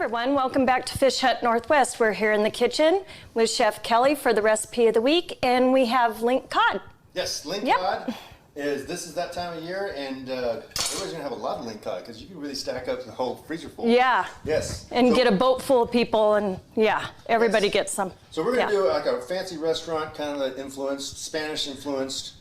everyone, welcome back to Fish Hut Northwest. We're here in the kitchen with Chef Kelly for the recipe of the week, and we have Lingcod. Yes, Lingcod this is that time of year, and everybody's gonna have a lot of Lingcod because you can really stack up the whole freezer full. Yeah. Yes. And get a boat full of people, and everybody gets some. So we're gonna do like a fancy restaurant kind of influenced, Spanish influenced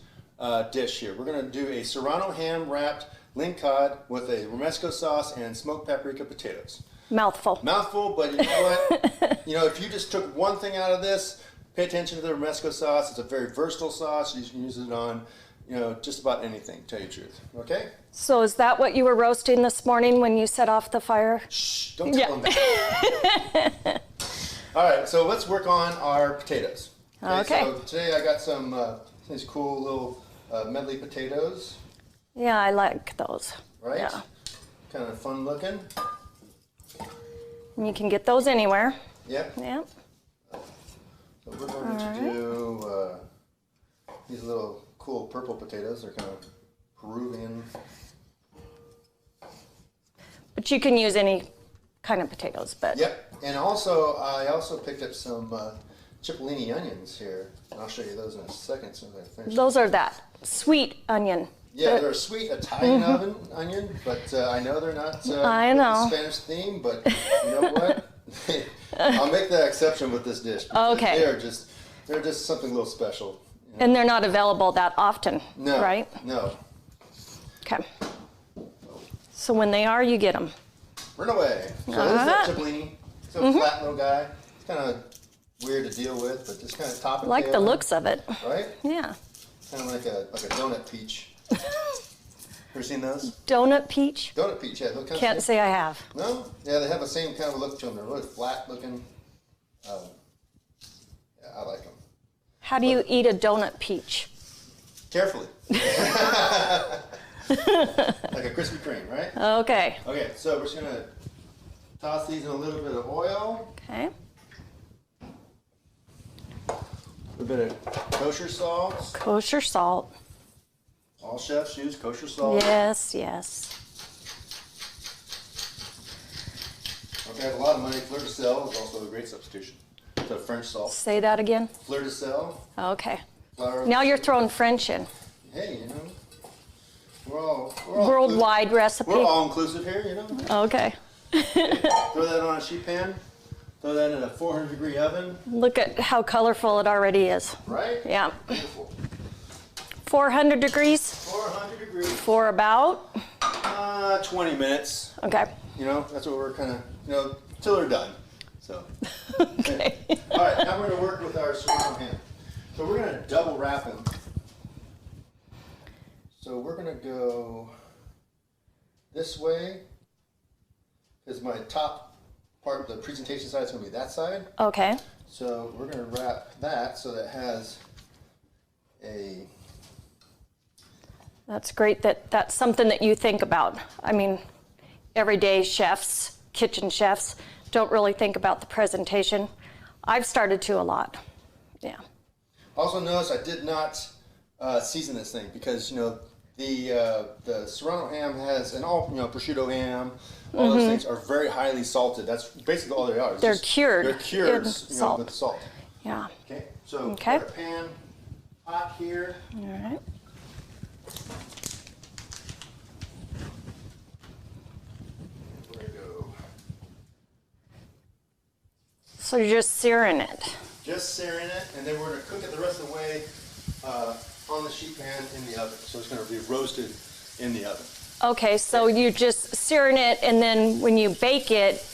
dish here. We're gonna do a Serrano ham wrapped Lingcod with a Romesco sauce and smoked paprika potatoes. Mouthful. Mouthful, but you know what? If you just took one thing out of this, pay attention to the Romesco sauce. It's a very versatile sauce. You can use it on, just about anything, to tell you the truth. Okay? So is that what you were roasting this morning when you set off the fire? Shh, don't tell them that. All right, so let's work on our potatoes. Okay. So today I got some these cool little medley potatoes. Yeah, I like those. Right? Yeah. Kind of fun looking. And you can get those anywhere. Yep. Yep. So we're going to do these little cool purple potatoes. They're kind of Peruvian. But you can use any kind of potatoes. But yep. And also, I also picked up some cipollini onions here. And I'll show you those in a second as soon as I finish. Those are that sweet onion. Yeah, they're a sweet Italian onion, but I know they're not the Spanish theme, but you know what? I'll make that exception with this dish. Okay. They're just something a little special. And they're not available that often, right? No. Okay. So when they are, you get them. Run away. So this is that cipollini. It's a flat little guy. It's kind of weird to deal with, but just kind of top and like the looks of it. Right? Yeah. Kind of like a donut peach. Ever seen those? Donut peach? Donut peach, yeah. Can't say I have. No? Yeah, they have the same kind of look to them. They're really flat looking. Yeah, I like them. How do you eat a donut peach? Carefully. Like a Krispy Kreme, right? Okay. Okay, so we're just going to toss these in a little bit of oil. Okay. A bit of kosher salt. Kosher salt. All chefs use kosher salt. Yes, yes. Okay, I have a lot of money. Fleur de sel is also a great substitution. So French salt. Say that again. Fleur de sel. Okay. Flour. Now you're throwing French in. Hey, we're all worldwide recipe. We're all inclusive here, Okay. Throw that on a sheet pan. Throw that in a 400-degree oven. Look at how colorful it already is. Right? Yeah. Beautiful. 400 degrees? 400 degrees. For about? 20 minutes. Okay. That's what we're kind of, till they're done. So. Okay. All right, now we're going to work with our Serrano ham. So we're going to double wrap them. So we're going to go this way, because my top part of the presentation side is going to be that side. Okay. So we're going to wrap that so that it has a... That's great that that's something that you think about. I mean, everyday chefs, kitchen chefs, don't really think about the presentation. I've started to a lot. Yeah. Also notice I did not season this thing because, the Serrano ham has, and all, prosciutto ham, all those things are very highly salted. That's basically all they are. They're cured. They're cured with salt. Yeah. Okay, so got our pan hot here. All right. We're going to go. So you're just searing it. Just searing it, and then we're going to cook it the rest of the way on the sheet pan in the oven. So it's going to be roasted in the oven. Okay, so you're just searing it, and then when you bake it,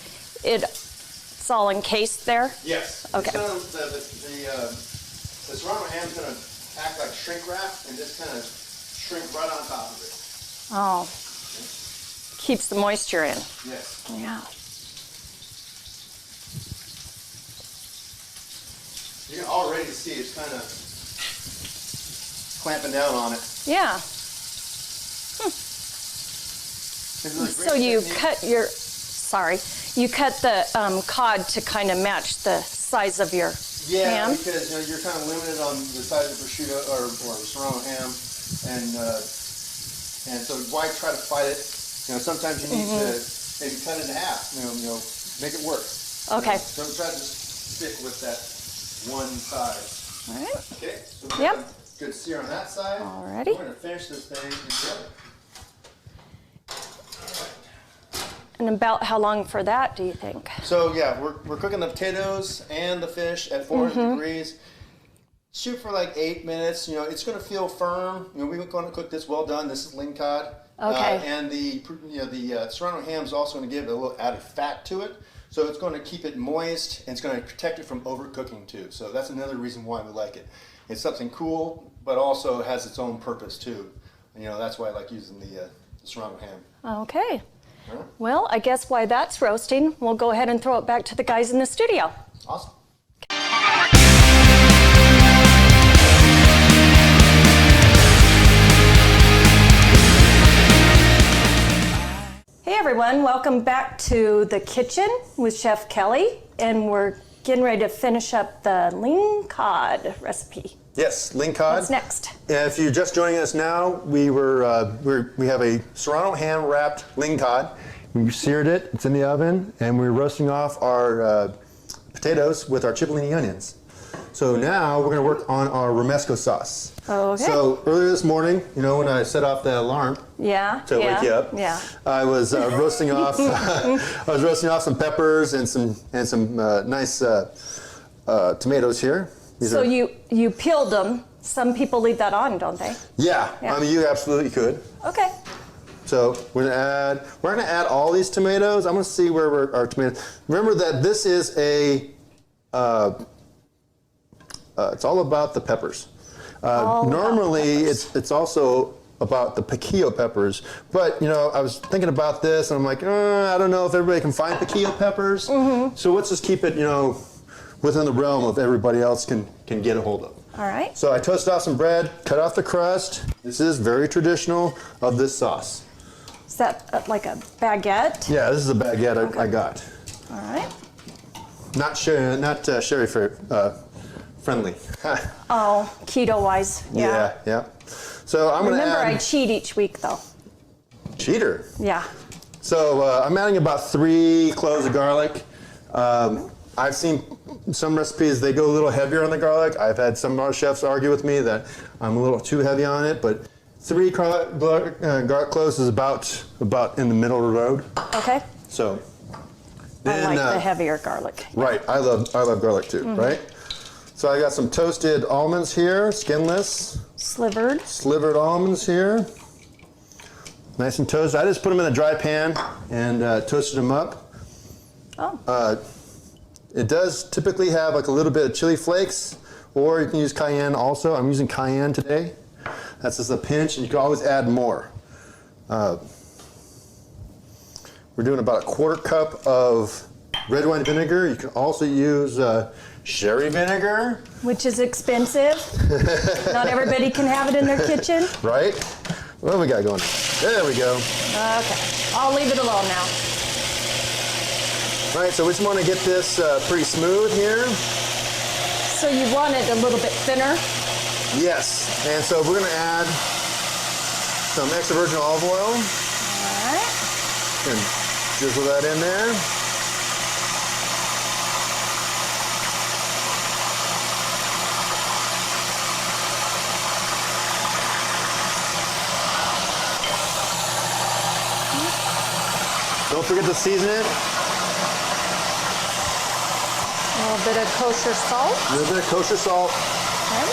it's all encased there? Yes. Okay. The Serrano ham is going to act like shrink wrap and just kind of shrink right on top of it. Oh. Okay. Keeps the moisture in. Yes. Yeah. You can already see it's kind of clamping down on it. Yeah. So you cut you cut the cod to kind of match the size of your ham? Because you're kind of limited on the size of prosciutto or Serrano ham, and so why try to fight it? Sometimes you need to maybe cut it in half. make it work. Okay. Don't try to stick with that one side. All right. Okay, so we Yep. have a good sear on that side. Alrighty. We're going to finish this thing in the oven. And about how long for that, do you think? So yeah, we're cooking the potatoes and the fish at 400 degrees. Shoot for like 8 minutes. You know, it's going to feel firm. You know, we're going to cook this well done. This is Lingcod. Okay. And the Serrano ham is also going to give a little added fat to it. So it's going to keep it moist and it's going to protect it from overcooking too. So that's another reason why we like it. It's something cool, but also has its own purpose too. You know, that's why I like using the Serrano ham. Okay. Well, I guess while that's roasting, we'll go ahead and throw it back to the guys in the studio. Awesome. Hey everyone, welcome back to the kitchen with Chef Kelly, and we're getting ready to finish up the Lingcod recipe. Yes, Lingcod. What's next? If you're just joining us now, we have a Serrano ham wrapped Lingcod. We seared it. It's in the oven, and we're roasting off our potatoes with our cipollini onions. So now we're going to work on our Romesco sauce. Okay. So earlier this morning, you know, when I set off the alarm to wake you up, I was roasting off. I was roasting off some peppers and some nice tomatoes here. So you peeled them. Some people leave that on, don't they? Yeah. I mean, you absolutely could. Okay. So we're gonna add all these tomatoes. I'm gonna see where our tomatoes. Remember that this is it's all about the peppers. Normally, it's also about the piquillo peppers. But you know, I was thinking about this, and I'm like, I don't know if everybody can find piquillo peppers. So let's just keep it, you know, within the realm of everybody else can get a hold of. All right. So I toasted off some bread, cut off the crust. This is very traditional of this sauce. Is that like a baguette? Yeah, this is a baguette I got. All right. Not Sheri friendly. Oh, keto-wise. Yeah. Yeah. So I'm going to add... Remember, I cheat each week, though. Cheater. Yeah. So I'm adding about 3 cloves of garlic. I've seen some recipes, they go a little heavier on the garlic. I've had some of our chefs argue with me that I'm a little too heavy on it, but 3 garlic cloves is about in the middle of the road. Okay. So then, I like the heavier garlic. Right. I love garlic too, right? So I got some toasted almonds here, skinless. Slivered almonds here. Nice and toasted. I just put them in a dry pan and toasted them up. Oh. It does typically have like a little bit of chili flakes, or you can use cayenne also. I'm using cayenne today. That's just a pinch, and you can always add more. We're doing about a 1/4 cup of red wine vinegar. You can also use sherry vinegar. Which is expensive. Not everybody can have it in their kitchen. Right? What do we got going on? There we go. Okay. I'll leave it alone now. All right, so we just want to get this pretty smooth here. So you want it a little bit thinner? Yes, and so we're going to add some extra virgin olive oil. All right. And drizzle that in there. Don't forget to season it. A little bit of kosher salt. A little bit of kosher salt. Okay.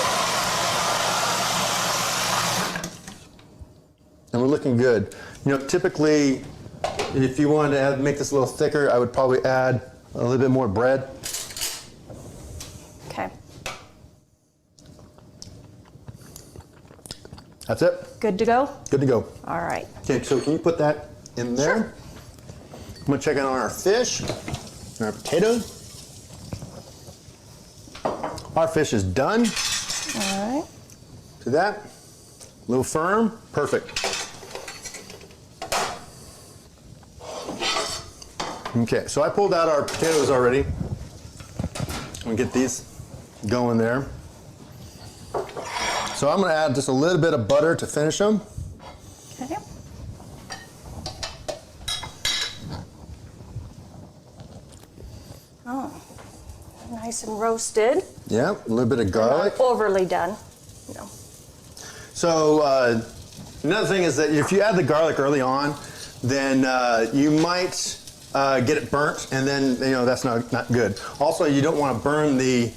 And we're looking good. You know, typically, if you wanted to make this a little thicker, I would probably add a little bit more bread. Okay. That's it. Good to go? Good to go. All right. Okay, so can you put that in there? Sure. I'm gonna check in on our fish and our potatoes. Our fish is done. All right. See that? A little firm. Perfect. Okay, so I pulled out our potatoes already. I'm gonna get these going there. So I'm gonna add just a little bit of butter to finish them. Okay. Nice and roasted. Yeah, a little bit of garlic. Not overly done. No. So another thing is that if you add the garlic early on, then you might get it burnt, and then that's not good. Also, you don't want to burn the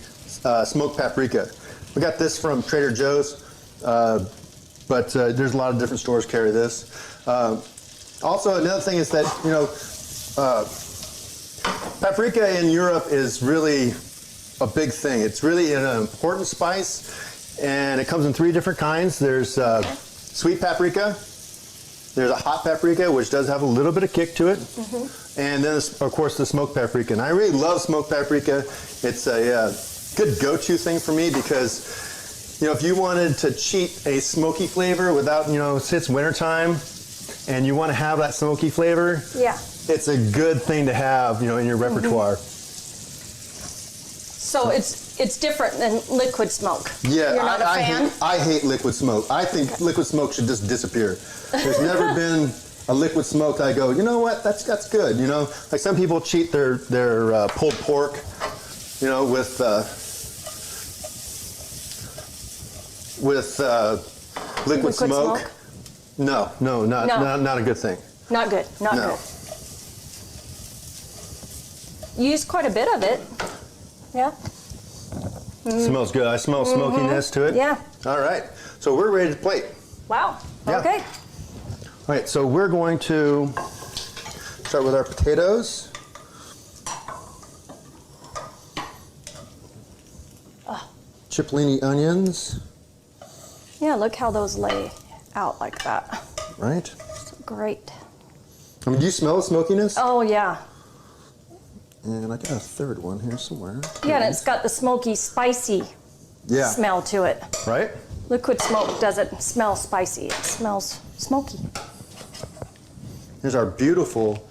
smoked paprika. We got this from Trader Joe's, but there's a lot of different stores carry this. Also, another thing is that paprika in Europe is really a big thing. It's really an important spice, and it comes in 3 different kinds. There's sweet paprika, there's a hot paprika, which does have a little bit of kick to it, and then, of course, the smoked paprika. And I really love smoked paprika. It's a good go-to thing for me because, if you wanted to cheat a smoky flavor without, it's wintertime, and you want to have that smoky flavor, yeah, it's a good thing to have, in your repertoire. So it's different than liquid smoke. Yeah, You're not a fan? I hate liquid smoke. I think liquid smoke should just disappear. There's never been a liquid smoke that I go, you know what, that's good. Like some people cheat their pulled pork, with liquid smoke. No, not a good thing. Not good. Not good. Use quite a bit of it. Yeah. Smells good. I smell smokiness to it. Yeah. All right. So we're ready to plate. Wow. Yeah. Okay. All right. So we're going to start with our potatoes. Cipollini onions. Yeah, look how those lay out like that. Right. Great. Do you smell the smokiness? Oh, yeah. And I got a third one here somewhere. Yeah, and it's got the smoky, spicy smell to it. Right? Liquid smoke doesn't smell spicy. It smells smoky. Here's our beautiful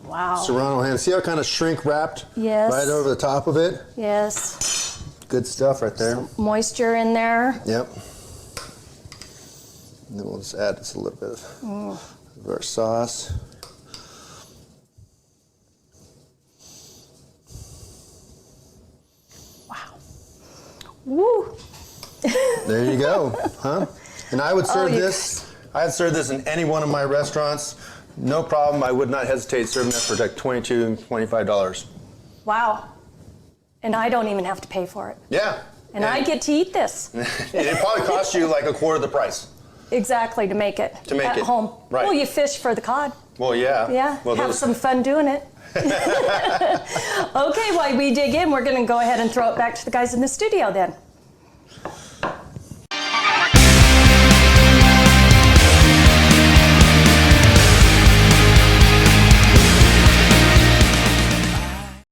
Serrano ham. See how it kind of shrink wrapped? Yes. Right over the top of it? Yes. Good stuff right there. Some moisture in there. Yep. And then we'll just add just a little bit of our sauce. Woo! There you go, huh? And I would serve this. I'd serve this in any one of my restaurants. No problem. I would not hesitate serving that for like $22, $25. Wow. And I don't even have to pay for it. Yeah. And I get to eat this. It probably costs you like a quarter of the price. Exactly, to make it at home. Right. Well, you fish for the cod. Well, yeah. Yeah, well, have some fun doing it. Okay, while we dig in, we're going to go ahead and throw it back to the guys in the studio then.